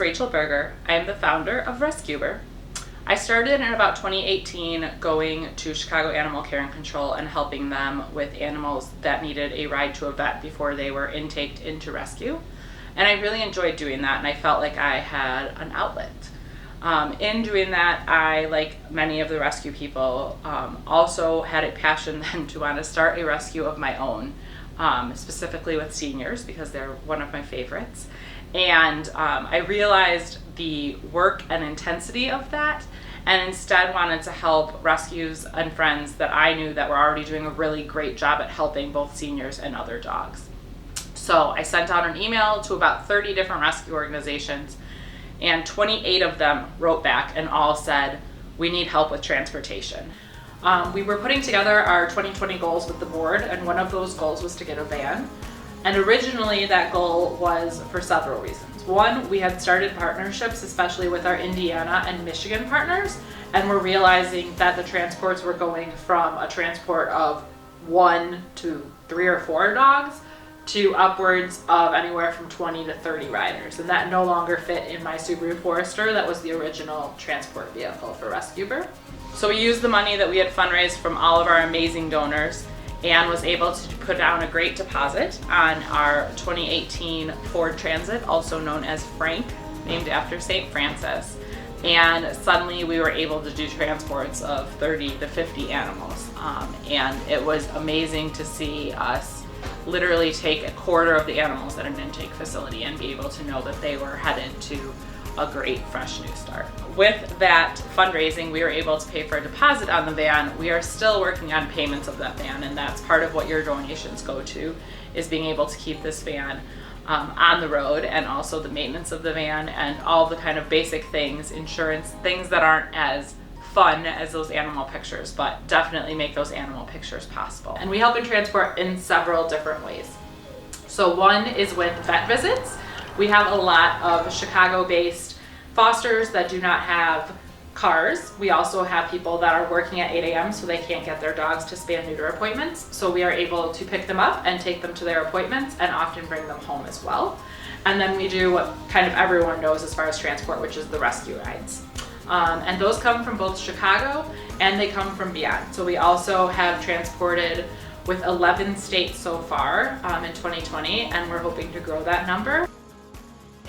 Rachel Berger. I am the founder of Rescueber. I started in about 2018 going to Chicago Animal Care and Control and helping them with animals that needed a ride to a vet before they were intaked into rescue. And I really enjoyed doing that, and I felt like I had an outlet. In doing that, I, like many of the rescue people, also had a passion then to want to start a rescue of my own, specifically with seniors because they're one of my favorites. And I realized the work and intensity of that, and instead wanted to help rescues and friends that I knew that were already doing a really great job at helping both seniors and other dogs. So I sent out an email to about 30 different rescue organizations, and 28 of them wrote back and all said, we need help with transportation. We were putting together our 2020 goals with the board, and one of those goals was to get a van. And originally that goal was for several reasons. One, we had started partnerships, especially with our Indiana and Michigan partners, and we're realizing that the transports were going from a transport of 1 to 3 or 4 dogs to upwards of anywhere from 20 to 30 riders. And that no longer fit in my Subaru Forester that was the original transport vehicle for Rescueber. So we used the money that we had fundraised from all of our amazing donors and was able to put down a great deposit on our 2018 Ford Transit, also known as Frank, named after St. Francis. And suddenly we were able to do transports of 30 to 50 animals. And it was amazing to see us literally take a quarter of the animals at an intake facility and be able to know that they were headed to a great fresh new start. With that fundraising, we were able to pay for a deposit on the van. We are still working on payments of that van, and that's part of what your donations go to, is being able to keep this van on the road, and also the maintenance of the van and all the kind of basic things, insurance, things that aren't as fun as those animal pictures, but definitely make those animal pictures possible. And we help in transport in several different ways. So one is with vet visits. We have a lot of Chicago-based fosters that do not have cars. We also have people that are working at 8 a.m. so they can't get their dogs to spay and neuter appointments. So we are able to pick them up and take them to their appointments and often bring them home as well. And then we do what kind of everyone knows as far as transport, which is the rescue rides. And those come from both Chicago and they come from beyond. So we also have transported with 11 states so far in 2020, and we're hoping to grow that number.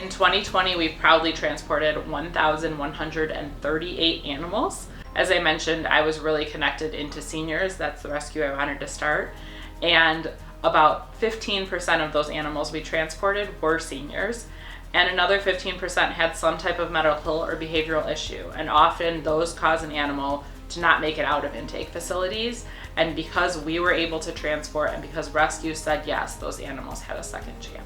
In 2020, we've proudly transported 1,138 animals. As I mentioned, I was really connected into seniors. That's the rescue I wanted to start. And about 15% of those animals we transported were seniors. And another 15% had some type of medical or behavioral issue. And often those cause an animal to not make it out of intake facilities. And because we were able to transport and because rescue said yes, those animals had a second chance.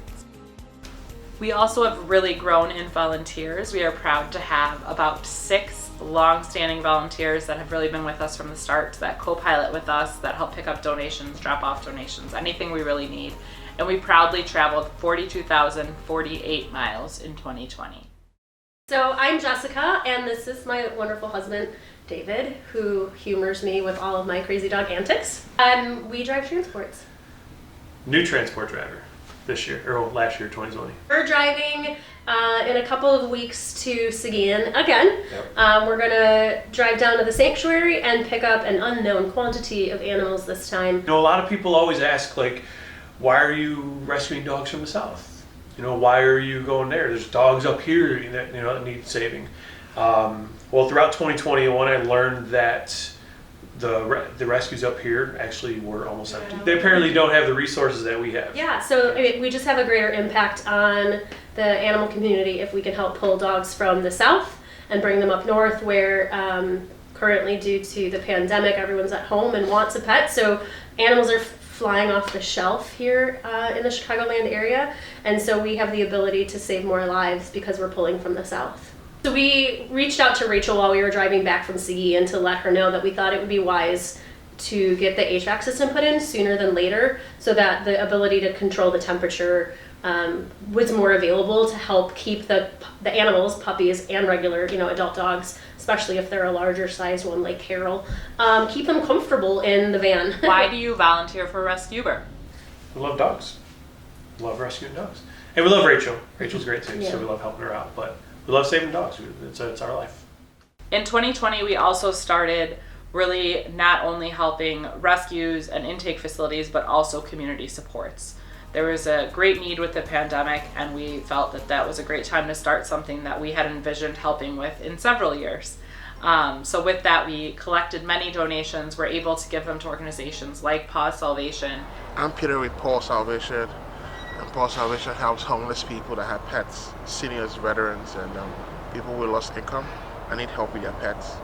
We also have really grown in volunteers. We are proud to have about 6 long-standing volunteers that have really been with us from the start, that co-pilot with us, that help pick up donations, drop off donations, anything we really need. And we proudly traveled 42,048 miles in 2020. So I'm Jessica, and this is my wonderful husband, David, who humors me with all of my crazy dog antics. We drive transports. New transport driver this year, or last year, 2020. We're driving in a couple of weeks to Seguin again. Yep. We're gonna drive down to the sanctuary and pick up an unknown quantity of animals this time. You know, a lot of people always ask, like, why are you rescuing dogs from the south? You know, why are you going there? There's dogs up here that, you know, that need saving. Well, throughout 2021, I learned that the rescues up here actually were almost empty. They apparently don't have the resources that we have. Yeah, so we just have a greater impact on the animal community if we can help pull dogs from the south and bring them up north, where currently, due to the pandemic, everyone's at home and wants a pet. So animals are flying off the shelf here in the Chicagoland area, and so we have the ability to save more lives because we're pulling from the south. So we reached out to Rachel while we were driving back from Seguin to let her know that we thought it would be wise to get the HVAC system put in sooner than later, so that the ability to control the temperature was more available to help keep the animals, puppies and regular, adult dogs, especially if they're a larger size one like Carol, keep them comfortable in the van. Why do you volunteer for Rescueber? We love dogs. We love rescuing dogs. And we love Rachel. Rachel's great too, so we love helping her out. But we love saving dogs. It's our life. In 2020, we also started really not only helping rescues and intake facilities, but also community supports. There was a great need with the pandemic, and we felt that that was a great time to start something that we had envisioned helping with in several years. So with that, we collected many donations. We're able to give them to organizations like Paws Salvation. I'm Peter with Paws Salvation, and Paws Salvation helps homeless people that have pets, seniors, veterans, and people with lost income and need help with their pets.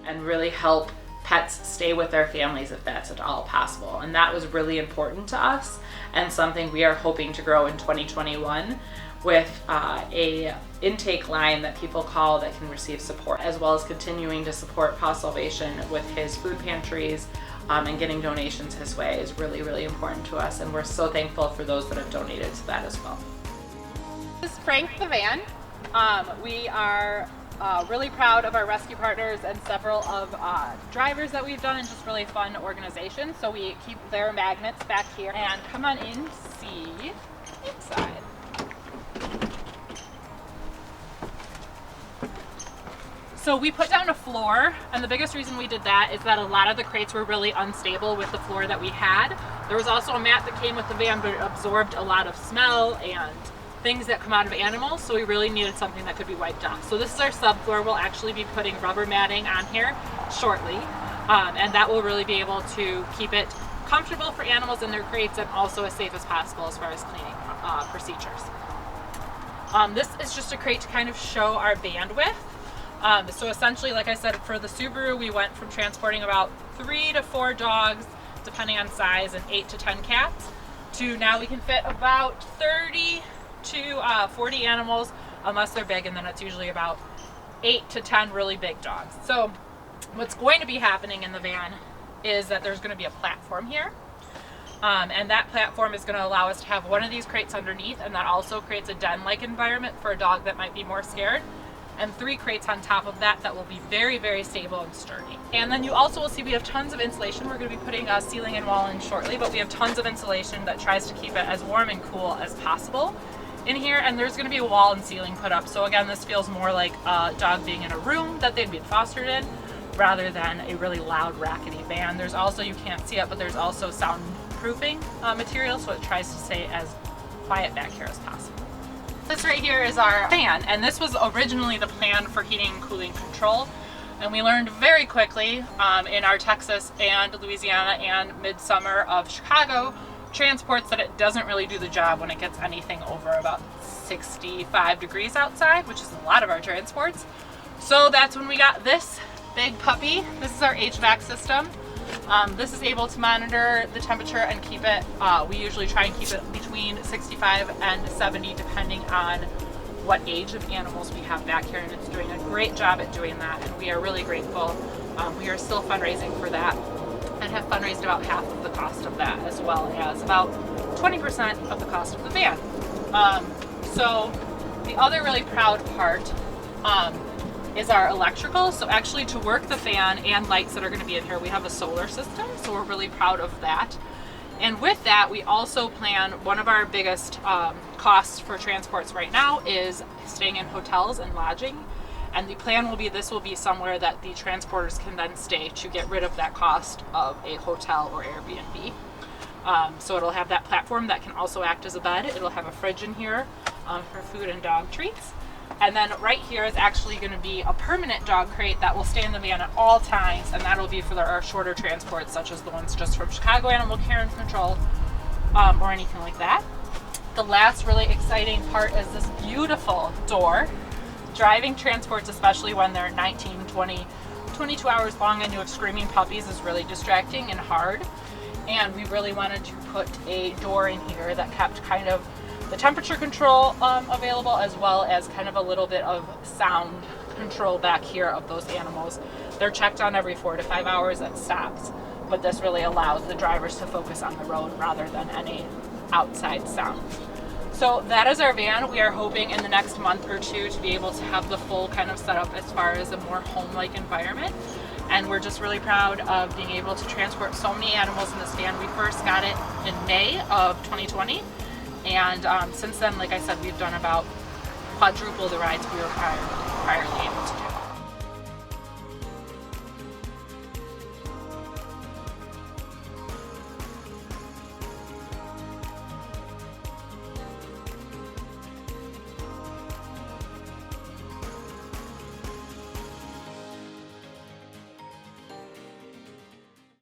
And really help pets stay with their families if that's at all possible. And that was really important to us, and something we are hoping to grow in 2021 with a intake line that people call that can receive support, as well as continuing to support Paws Salvation with his food pantries, and getting donations his way is really, really important to us, and we're so thankful for those that have donated to that as well. This is Frank the van. We are really proud of our rescue partners and several of drivers that we've done, and just really fun organizations. So we keep their magnets back here, and come on in, see inside. So we put down a floor, and the biggest reason we did that is that a lot of the crates were really unstable with the floor that we had. There was also a mat that came with the van, but it absorbed a lot of smell and things that come out of animals, so we really needed something that could be wiped off. So this is our subfloor. We'll actually be putting rubber matting on here shortly, and that will really be able to keep it comfortable for animals in their crates and also as safe as possible as far as cleaning procedures. This is just a crate to kind of show our bandwidth. So essentially, like I said, for the Subaru, we went from transporting about 3 to 4 dogs, depending on size, and 8 to 10 cats, to now we can fit about 30 to 40 animals, unless they're big, and then it's usually about 8 to 10 really big dogs. So what's going to be happening in the van is that there's going to be a platform here, and that platform is going to allow us to have one of these crates underneath, and that also creates a den-like environment for a dog that might be more scared, and 3 crates on top of that that will be very, very stable and sturdy. And then you also will see we have tons of insulation. We're going to be putting a ceiling and wall in shortly, but we have tons of insulation that tries to keep it as warm and cool as possible in here, and there's going to be a wall and ceiling put up. So again, this feels more like a dog being in a room that they'd been fostered in, rather than a really loud, rackety van. There's also, you can't see it, but there's also soundproofing material, so it tries to stay as quiet back here as possible. This right here is our fan, and this was originally the plan for heating and cooling control, and we learned very quickly in our Texas and Louisiana and midsummer of Chicago transports that it doesn't really do the job when it gets anything over about 65 degrees outside, which is a lot of our transports. So that's when we got this big puppy. This is our Hvac system. This is able to monitor the temperature and keep it, we usually try and keep it between 65 and 70 depending on what age of animals we have back here, and it's doing a great job at doing that, and we are really grateful. We are still fundraising for that and have fundraised about half of the cost of that, as well as about 20% of the cost of the van. So the other really proud part is our electrical. So actually, to work the fan and lights that are going to be in here, we have a solar system, so we're really proud of that. And with that, we also plan, one of our biggest costs for transports right now is staying in hotels and lodging. And the plan will be, this will be somewhere that the transporters can then stay to get rid of that cost of a hotel or Airbnb. So it'll have that platform that can also act as a bed. It'll have a fridge in here for food and dog treats. And then right here is actually going to be a permanent dog crate that will stay in the van at all times, and that'll be for our shorter transports, such as the ones just from Chicago Animal Care and Control, or anything like that. The last really exciting part is this beautiful door. Driving transports, especially when they're 19, 20, 22 hours long and you have screaming puppies, is really distracting and hard. And we really wanted to put a door in here that kept kind of the temperature control available, as well as kind of a little bit of sound control back here of those animals. They're checked on every 4 to 5 hours and stops, but this really allows the drivers to focus on the road rather than any outside sound. So that is our van. We are hoping in the next month or 2 to be able to have the full kind of setup as far as a more home-like environment. And we're just really proud of being able to transport so many animals in this van. We first got it in May of 2020. And since then, like I said, we've done about quadruple the rides we were priorly able to do.